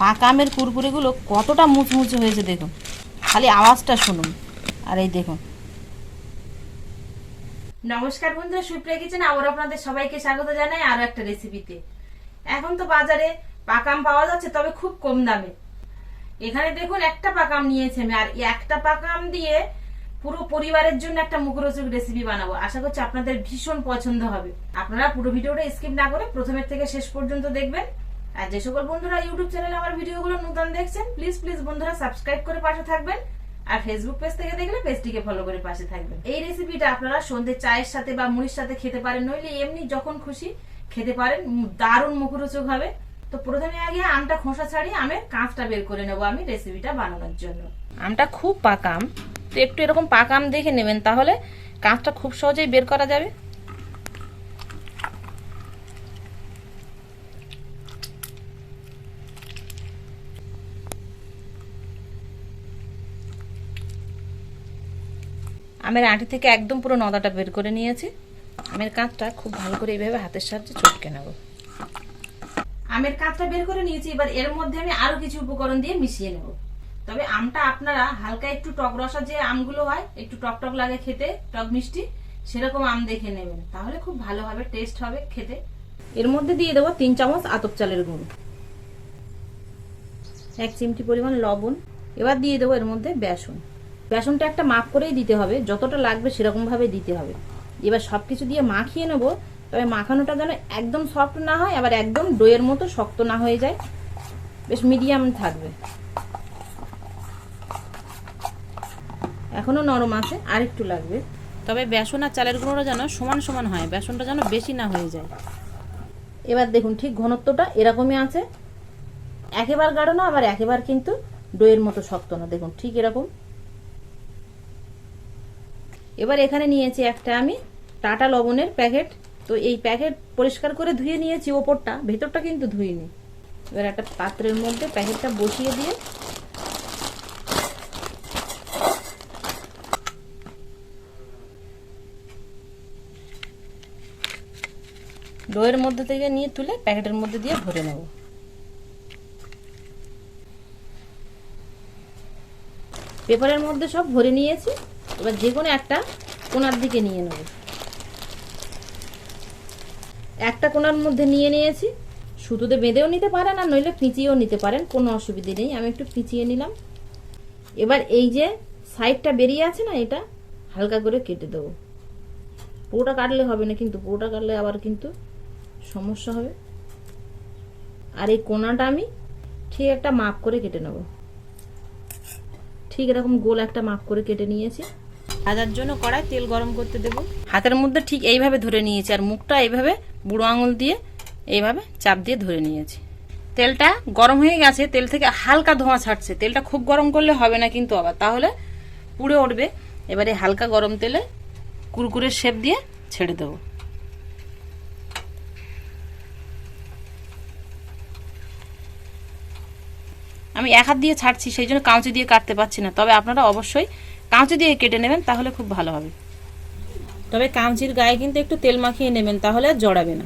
পাকা আমের কুরকুরেগুলো কতটা মুচমুচে হয়েছে দেখুন, খালি আওয়াজটা শুনুন। আর এই দেখুন। নমস্কার বন্ধুরা, সুপ্রিয়া কিচেনে আবার আপনাদের সবাইকে স্বাগত জানাই আরো একটা রেসিপিতে। এখন তো বাজারে পাকা আম পাওয়া যাচ্ছে, তবে খুব কম দামে। এখানে দেখুন একটা পাকা আম নিয়েছি আমি, আর একটা পাকা আম দিয়ে পুরো পরিবারের জন্য একটা মুখরোচক রেসিপি বানাবো। আশা করছি আপনাদের ভীষণ পছন্দ হবে। আপনারা পুরো ভিডিওটা স্কিপ না করে প্রথমের থেকে শেষ পর্যন্ত দেখবেন। আর যে সকল বন্ধুরা ইউটিউব চ্যানেলে আমার ভিডিওগুলো নতুন দেখছেন, প্লিজ বন্ধুরা সাবস্ক্রাইব করে পাশে থাকবেন। আর ফেসবুক পেজ থেকে দেখলে পেজটিকে ফলো করে পাশে থাকবেন। এই রেসিপিটা আপনারা সন্ধ্যে চায়ের সাথে বা মুড়ির সাথে খেতে পারেন, নইলে এমনি যখন খুশি খেতে পারেন। দারুণ মুখরোচক হবে। তো প্রথমে আগে আমটা খোসা ছাড়িয়ে আমের কাঁচটা বের করে নেবো আমি রেসিপিটা বানানোর জন্য। আমটা খুব পাকা আম, তো একটু এরকম পাকা আম দেখে নেবেন, তাহলে কাঁচটা খুব সহজেই বের করা যাবে। আমের আঁটি থেকে একদম পুরো নদাটা বের করে নিয়েছি। আমের কাঁচটা খুব ভালো করে এইভাবে হাতের সাহায্যে চটকে নেব। আমের কাঁচটা বের করে নিয়েছি, এবার এর মধ্যে আমি আরো কিছু উপকরণ দিয়ে মিশিয়ে নেব। তবে আমটা আপনারা হালকা একটু টক রসা, যে আমগুলো হয় একটু টক টক লাগে খেতে, টক মিষ্টি, সেরকম আম দেখে নেবেন, তাহলে খুব ভালোভাবে টেস্ট হবে খেতে। এর মধ্যে দিয়ে দেবো 3 চামচ আতপ চালের গুঁড়ো, 1 চিমটি পরিমাণ লবণ। এবার দিয়ে দেবো এর মধ্যে বেসন। বেসনটা একটা মাপ করেই দিতে হবে, যতটা লাগবে সেরকম ভাবে দিতে হবে। এবার সবকিছু দিয়ে মাখিয়ে নেব, তবে মাখানোটা যেন একদম সফট না হয়, আবার একদম ডোয়ের মতো শক্ত না হয়ে যায়, বেশ মিডিয়াম থাকবে। এখনো নরম আছে, আর একটু লাগবে। তবে বেসন আর চালের গুঁড়োটা যেন সমান সমান হয়, বেসনটা যেন বেশি না হয়ে যায়। এবার দেখুন ঠিক ঘনত্বটা এরকমই আছে, একেবারে গাঢ় না, আবার একেবারে কিন্তু ডোয়ের মতো শক্ত না, দেখুন ঠিক এরকম। এবার এখানে নিয়েছি একটা আমি টাটা লবণের প্যাকেট। তো এই প্যাকেট পরিষ্কার করে ধুয়ে নিয়েছি, ওপরটা, ভেতরটা কিন্তু ধুইনি। এবার একটা পাত্রের মধ্যে প্যাকেটটা বসিয়ে দিয়ে ডোয়ের মধ্যে থেকে নিয়ে তুলে প্যাকেটের মধ্যে দিয়ে ভরে নেব। পেপারের মধ্যে সব ভরে নিয়েছি। এবার যে কোনো একটা কোণার দিকে নিয়ে নেব। একটা কোণার মধ্যে নিয়ে নিয়েছি। সুতোতে বেঁধেও নিতে পারেন, আর নইলে পিঁচিয়েও নিতে পারেন, কোনো অসুবিধে নেই। আমি একটু পিঁচিয়ে নিলাম। এবার এই যে সাইডটা বেরিয়ে আছে না, এটা হালকা করে কেটে দেবো। পুরোটা কাটলে হবে না, কিন্তু পুরোটা কাটলে আবার কিন্তু সমস্যা হবে। আর এই কোণাটা আমি ঠিক একটা মাপ করে কেটে নেব। ঠিক এরকম গোল একটা মাপ করে কেটে নিয়েছি। ভাজার জন্য কড়াই তেল গরম করতে দেব। হাতের মধ্যে ঠিক এইভাবে ধরে নিয়েছি, আর মুখটা এইভাবে বুড়ো আঙুল দিয়ে এইভাবে চাপ দিয়ে ধরে নিয়েছি। তেলটা গরম হয়ে গেছে, তেল থেকে হালকা ধোঁয়া ছাড়ছে। তেলটা খুব গরম করলে হবে না কিন্তু, আবার তাহলে পুড়ে উঠবে। এবারে হালকা গরম তেলে কুরকুরের শেপ দিয়ে ছেড়ে দেবো। আমি এক হাত দিয়ে ছাড়ছি, সেই জন্য কাঁচি দিয়ে কাটতে পারছি না। তবে আপনারা অবশ্যই কাঁচি দিয়ে কেটে নেবেন, তাহলে খুব ভালো হবে। তবে কাঁচির গায়ে কিন্তু একটু তেল মাখিয়ে নেবেন, তাহলে আর জড়াবে না।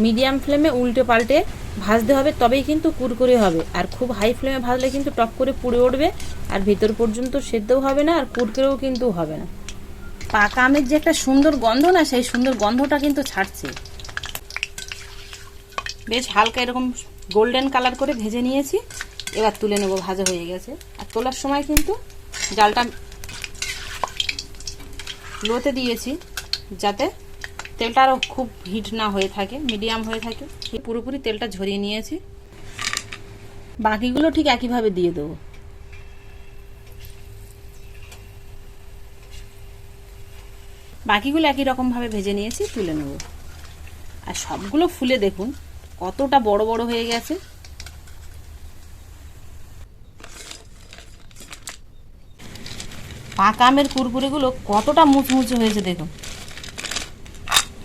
মিডিয়াম ফ্লেমে উল্টে পাল্টে ভাজতে হবে, তবেই কিন্তু কুরকুরে হবে। আর খুব হাই ফ্লেমে ভাজলে কিন্তু টক করে পুড়ে উঠবে, আর ভেতর পর্যন্ত সেদ্ধও হবে না, আর কুরকুরেও কিন্তু হবে না। পাকা আমের যে একটা সুন্দর গন্ধ না, সেই সুন্দর গন্ধটা কিন্তু ছাড়ছে। বেশ হালকা এরকম গোল্ডেন কালার করে ভেজে নিয়েছি। এবার তুলে নেব, ভাজা হয়ে গেছে। আর তোলার সময় কিন্তু জালটা লোতে দিয়েছি, যাতে তেলটা আরও খুব হিট না হয়ে থাকে, মিডিয়াম হয়ে থাকে। পুরোপুরি তেলটা ঝরিয়ে নিয়েছি। বাকিগুলো ঠিক একইভাবে দিয়ে দেবো। বাকিগুলো একই রকমভাবে ভেজে নিয়েছি, তুলে নেব। আর সবগুলো ফুলে দেখুন কতটা বড় বড় হয়ে গেছে। পাকা আমের কুরকুরেগুলো কতটা মুচমুচে হয়েছে দেখুন,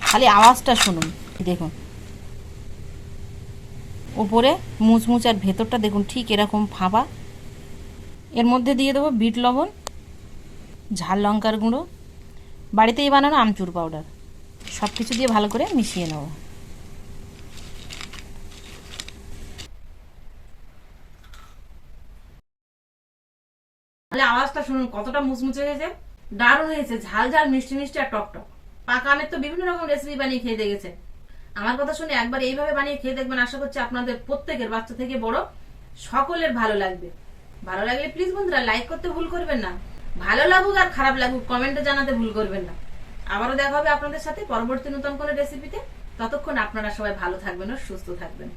খালি আওয়াজটা শুনুন। দেখুন উপরে মুচমুচ, আর ভেতরটা দেখুন ঠিক এরকম ফাঁপা। এর মধ্যে দিয়ে দেবো বিট লবণ, ঝাল লঙ্কার গুঁড়ো, বাড়িতেই বানানো আমচুর পাউডার, সবকিছু দিয়ে ভালো করে মিশিয়ে নেব। তাহলে আওয়াজটা শুনুন কতটা মুচমুচে হয়েছে, দারুণ হয়েছে, ঝাল ঝাল মিষ্টি মিষ্টি আর টক টক। পাকা আমের তো বিভিন্ন রকম রেসিপি বানিয়ে খেয়ে দেখেছে, আমার কথা শুনে একবার এইভাবে বানিয়ে খেয়ে দেখবেন। আশা করছি আপনাদের প্রত্যেকের, বাচ্চা থেকে বড় সকলের ভালো লাগবে। ভালো লাগলে প্লিজ বন্ধুরা লাইক করতে ভুল করবেন না। ভালো লাগুক আর খারাপ লাগুক কমেন্টে জানাতে ভুল করবেন না। আবারও দেখা হবে আপনাদের সাথে পরবর্তী নতুন কোনো রেসিপিতে। ততক্ষণ আপনারা সবাই ভালো থাকবেন ও সুস্থ থাকবেন।